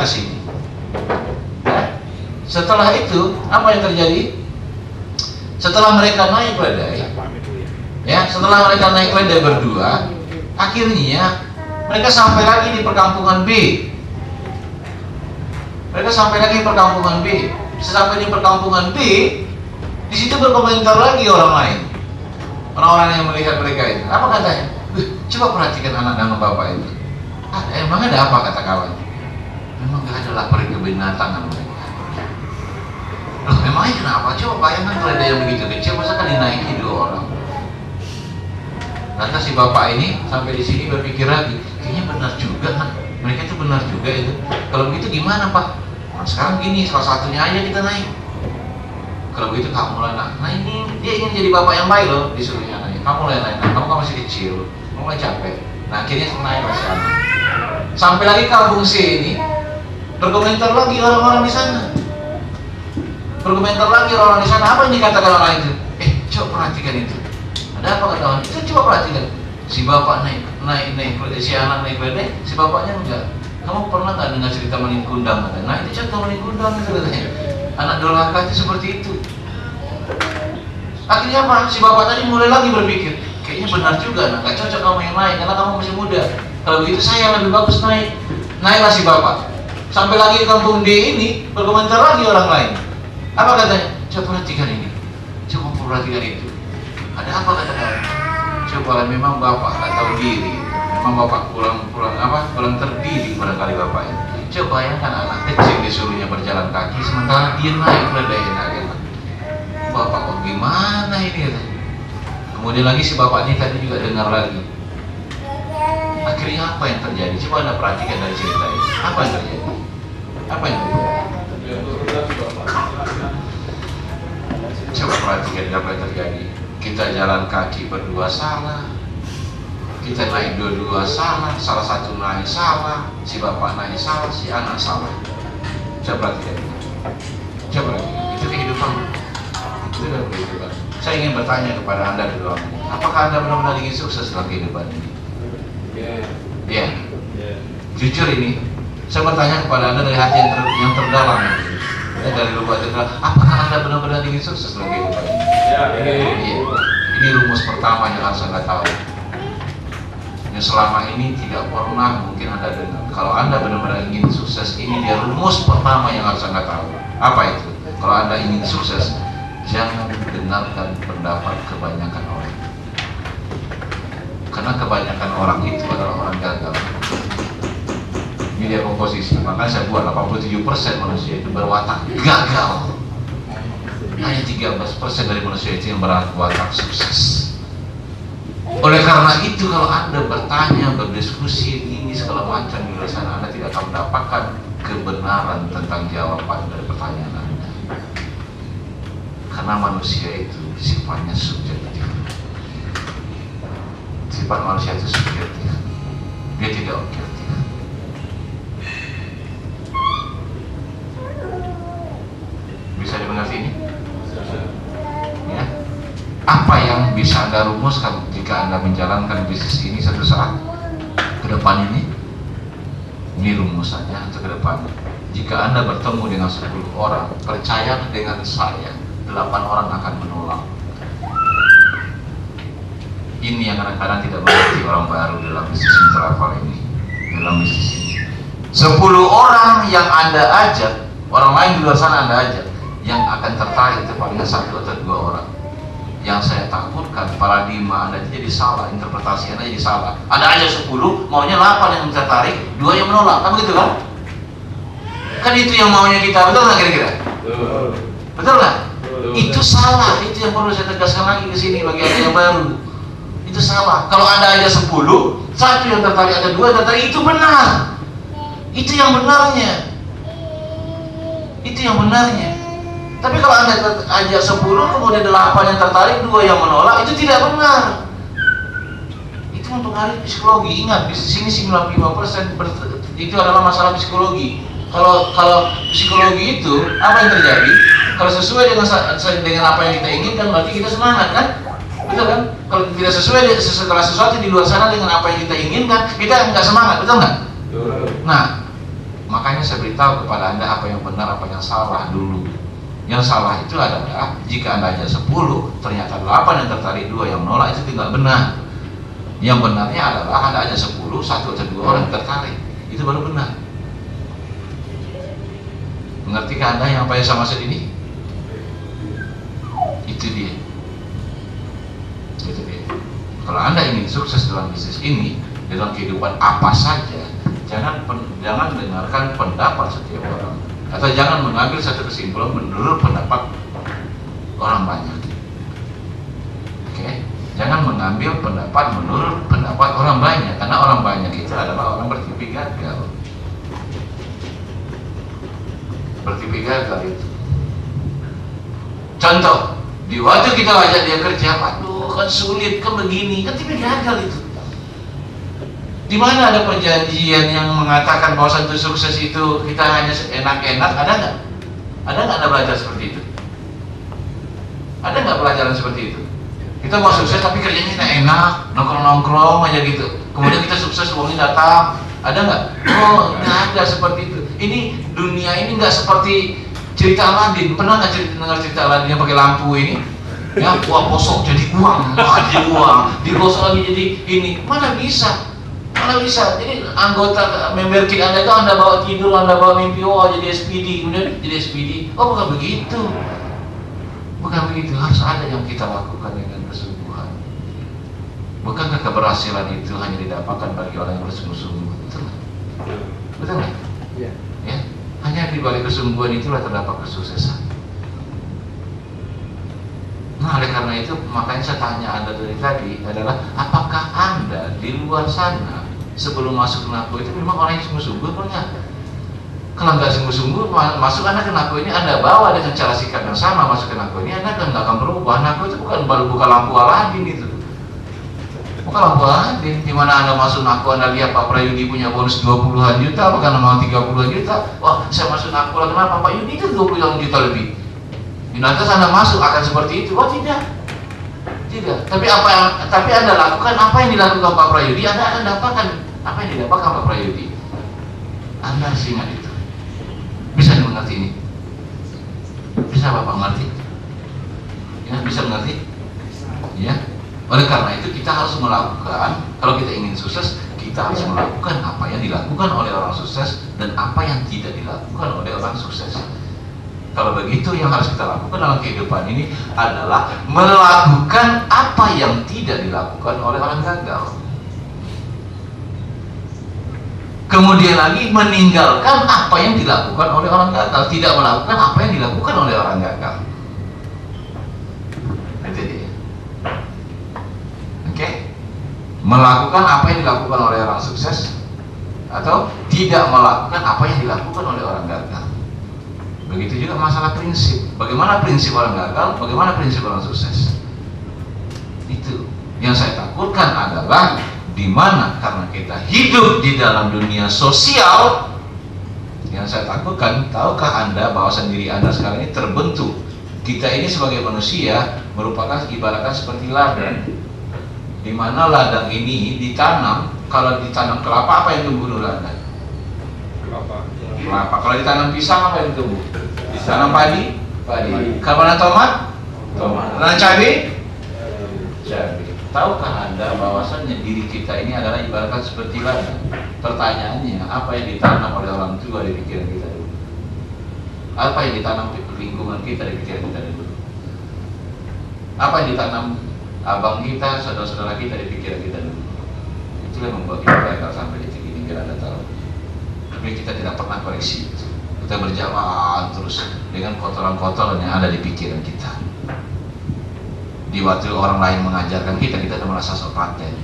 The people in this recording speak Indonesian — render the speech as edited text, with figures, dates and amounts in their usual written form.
ke sini. Ya. Setelah itu apa yang terjadi? Setelah mereka naik keledai, ya, setelah mereka naik keledai berdua, akhirnya mereka sampai lagi di perkampungan B. Mereka sampai lagi di perkampungan B. Sesampai di perkampungan B, di situ berkomentar lagi orang lain, orang-orang yang melihat mereka itu. Apa katanya? Coba perhatikan anak dan bapak itu. Emang ada apa, kata kawan? Memang gak ada lapar kebinatangan mereka. Loh, memangnya kenapa? Coba bayangkan kalau ada yang begitu kecil, masa kan dinaiki 2 orang. Lantas si bapak ini sampai di sini berpikir lagi, kayaknya benar juga kan? Mereka itu benar juga itu. Kalau begitu gimana, Pak? Nah, sekarang gini, salah satunya aja kita naik. Kalau begitu kamu lah, nah ini dia ingin jadi bapak yang baik loh, disuruhnya naik. Kamu lah yang naik, kamu kan masih kecil, kamu kan capek. Nah akhirnya naik lah sana. Sampai lagi kampung C ini, berkomentar lagi orang-orang di sana. Berkomentar lagi orang-orang di sana. Apa yang dikatakan orang itu? Coba perhatikan itu. Ada apa kata orang itu? Coba perhatikan. Si bapak naik, si anak naik keledai, si bapaknya enggak. Kamu pernah nggak dengar cerita maling kundang? Nah itu contoh maling kundang itu katanya. Anak durhaka itu seperti itu. Akhirnya apa? Si bapak tadi mulai lagi berpikir, kayaknya benar juga, nah nggak cocok kamu yang naik karena kamu masih muda. Kalau begitu saya yang lebih bagus naik. Naiklah si bapak. Sampai lagi di kampung D ini berkomentar lagi orang lain. Apa katanya? Coba perhatikan ini. Coba perhatikan itu. Ada apa kata kamu? Coba memang bapak nggak tahu diri. Memang bapak kurang terdiri barangkali bapaknya. Coba bayangkan anak kecil disuruhnya berjalan kaki sementara dia naik keledai enak. Bapak kok gimana ini? Kemudian lagi si bapak ini tadi juga dengar lagi. Akhirnya apa yang terjadi? Coba Anda perhatikan dari cerita ini. Apa yang terjadi? Apa yang terjadi? Coba perhatikan apa yang terjadi. Kita jalan kaki berdua salah. Kita naik dua-dua salah, salah satu naik salah, si bapak naik salah, si anak salah. Coba perhatikan. Coba perhatikan. Itu kehidupan. Itu adalah kehidupan. Saya ingin bertanya kepada Anda di ruang ini. Apakah Anda benar-benar ingin sukses dalam kehidupan ini? Ya. Jujur ini, saya bertanya kepada Anda dari hati yang terdalam. Dari lubuk terdalam. Apakah Anda benar-benar ingin sukses dalam kehidupan ini? Iya. Ini rumus pertama yang harus Anda tahu. Yang selama ini tidak pernah mungkin Anda dengar. Kalau Anda benar-benar ingin sukses, ini dia rumus pertama yang harus Anda tahu. Apa itu? Kalau Anda ingin sukses, jangan dengarkan pendapat kebanyakan orang. Karena kebanyakan orang itu adalah orang gagal. Ini dia komposisi. Makanya saya buat 87% manusia itu berwatak gagal. Hanya 13% dari manusia itu yang berwatak sukses. Oleh karena itu kalau Anda bertanya, berdiskusi, ini segala macam di luar sana, Anda tidak akan mendapatkan kebenaran tentang jawaban dari pertanyaan Anda. Karena manusia itu sifatnya subjektif. Sifat manusia itu subjektif. Dia tidak objektif. Bisa dimengerti ini? Ya. Apa yang bisa Anda rumuskan jika Anda menjalankan bisnis ini satu saat ke depan ini? Ini rumusannya untuk ke depan. Jika Anda bertemu dengan 10 orang, percaya dengan saya, 8 orang akan menolak. Ini yang kadang-kadang tidak mengerti orang baru dalam bisnis travel ini, dalam bisnis ini. 10 orang yang Anda ajak, orang lain di luar sana Anda ajak, yang akan tertarik itu paling 1 atau 2 orang. Yang saya takutkan paradigma Anda jadi salah, interpretasi Anda jadi salah. Anda aja 10, maunya 8 yang tertarik, 2 yang menolak, kan begitu kan? Kan itu yang maunya kita, betul nggak kira-kira? Betul nggak? Itu salah, itu yang perlu saya tegaskan lagi ke sini bagi Anda yang baru. Itu salah. Kalau Anda aja 10, 1 yang tertarik, ada 2 yang tertarik, itu benar. Itu yang benarnya. Itu yang benarnya. Tapi kalau Anda ajak 10, kemudian 8 yang tertarik, 2 yang menolak, itu tidak benar. Itu mempengaruhi psikologi. Ingat, di sini 95% itu adalah masalah psikologi. Kalau psikologi itu, apa yang terjadi? Kalau sesuai dengan apa yang kita inginkan, berarti kita semangat kan? Betul kan? Kalau tidak sesuai setelah sesuatu di luar sana dengan apa yang kita inginkan, kita nggak semangat, betul nggak? Nah, Makanya saya beritahu kepada Anda apa yang benar, apa yang salah dulu. Yang salah itu adalah jika Anda ajak 10, ternyata 8 yang tertarik, 2 yang menolak, itu tidak benar. Yang benarnya adalah Anda ajak 10, 1 atau 2 orang yang tertarik, itu baru benar. Mengertikah Anda yang apa yang saya maksud ini? Itu dia. Itu dia. Kalau Anda ingin sukses dalam bisnis ini, dalam kehidupan apa saja, jangan dengarkan pendapat setiap orang, atau jangan mengambil satu kesimpulan menurut pendapat orang banyak. Oke? Jangan mengambil pendapat menurut pendapat orang banyak, karena orang banyak itu adalah orang bertipi gagal. Bertipi gagal itu. Contoh, di waktu kita ajak dia kerja, aduh kan sulit, kan begini, kan tipe gagal itu. Di mana ada perjanjian yang mengatakan bahwa satu sukses itu kita hanya enak-enak? Ada nggak? Ada nggak Anda belajar seperti itu? Ada nggak pelajaran seperti itu? Kita mau sukses tapi kerjanya enak, nongkrong-nongkrong aja gitu. Kemudian kita sukses, uangnya datang. Ada nggak? Oh, nggak ada seperti itu. Ini dunia ini nggak seperti cerita Aladin. Pernah nggak dengar cerita Aladin yang pakai lampu ini? Ya, uang kosong jadi uang, jadi uang, digosok lagi jadi ini. Mana bisa? Mana bisa? Jadi anggota member kit Anda itu Anda bawa tidur, Anda bawa mimpi, oh jadi SPD, kemudian jadi SPD. Oh, bukan begitu. Bukan begitu. Harus ada yang kita lakukan dengan kesungguhan. Bukankah keberhasilan itu hanya didapatkan bagi orang yang bersungguh-sungguh? Betul nggak? Betul nggak? Ya. Ya. Hanya di balik kesungguhan itulah terdapat kesuksesan. Nah, oleh karena itu makanya saya tanya Anda dari tadi adalah, apakah Anda di luar sana sebelum masuk ke NAKO itu memang orang yang sungguh-sungguh atau enggak? Kalau nggak sungguh-sungguh masuk Anda ke NAKO ini, Anda bawa dengan cara sikap yang sama masuk ke NAKO ini, Anda nggak akan berubah. NAKO itu bukan lampu Aladin itu. Bukan lampu Aladin. Di mana Anda masuk NAKO, Anda lihat Pak Prayudi punya bonus 20-an juta, bahkan mau 30-an juta. Wah, saya masuk NAKO lah, kenapa Pak Yudi itu 20 juta lebih? Nanti Anda masuk akan seperti itu? Oh tidak, tidak. Tapi Anda lakukan apa yang dilakukan Pak Prayudi, Anda akan dapatkan apa yang didapatkan Pak Prayudi. Anda harus ingat itu. Bisa mengerti ini? Bisa Bapak mengerti? Ya, bisa mengerti? Ya. Oleh karena itu kita harus melakukan. Kalau kita ingin sukses, kita harus melakukan apa yang dilakukan oleh orang sukses dan apa yang tidak dilakukan oleh orang sukses. Kalau begitu, yang harus kita lakukan dalam kehidupan ini adalah melakukan apa yang tidak dilakukan oleh orang gagal. Kemudian lagi meninggalkan apa yang dilakukan oleh orang gagal, tidak melakukan apa yang dilakukan oleh orang gagal. Itu dia. Oke? Melakukan apa yang dilakukan oleh orang sukses atau tidak melakukan apa yang dilakukan oleh orang gagal. Begitu juga masalah prinsip. Bagaimana prinsip orang gagal, bagaimana prinsip orang sukses. Itu yang saya takutkan adalah di mana karena kita hidup di dalam dunia sosial, yang saya takutkan, tahukah Anda bahwa sendiri Anda sekarang ini terbentuk. Kita ini sebagai manusia merupakan ibaratkan seperti ladang. Di mana ladang ini ditanam, kalau ditanam kelapa apa yang tumbuh dulu Anda? Kelapa. Kalau ditanam pisang apa yang tumbuh? Ditanam padi? Padi. Kalau ada tomat? Tomat. Tanam cabai? Cabai. Tahukah Anda bahwasannya diri kita ini adalah ibaratkan seperti ladang? Pertanyaannya, apa yang ditanam oleh orang tua di pikiran kita dulu? Apa yang ditanam di lingkungan kita di pikiran kita dulu? Apa yang ditanam abang kita, saudara-saudara kita di pikiran kita dulu? Itulah yang membuat kita gagal sampai detik ini, biar Anda tahu. Tapi kita tidak pernah koreksi itu. Kita berjalan terus dengan kotoran-kotoran yang ada di pikiran kita. Di waktu orang lain mengajarkan kita, kita merasa sok paten.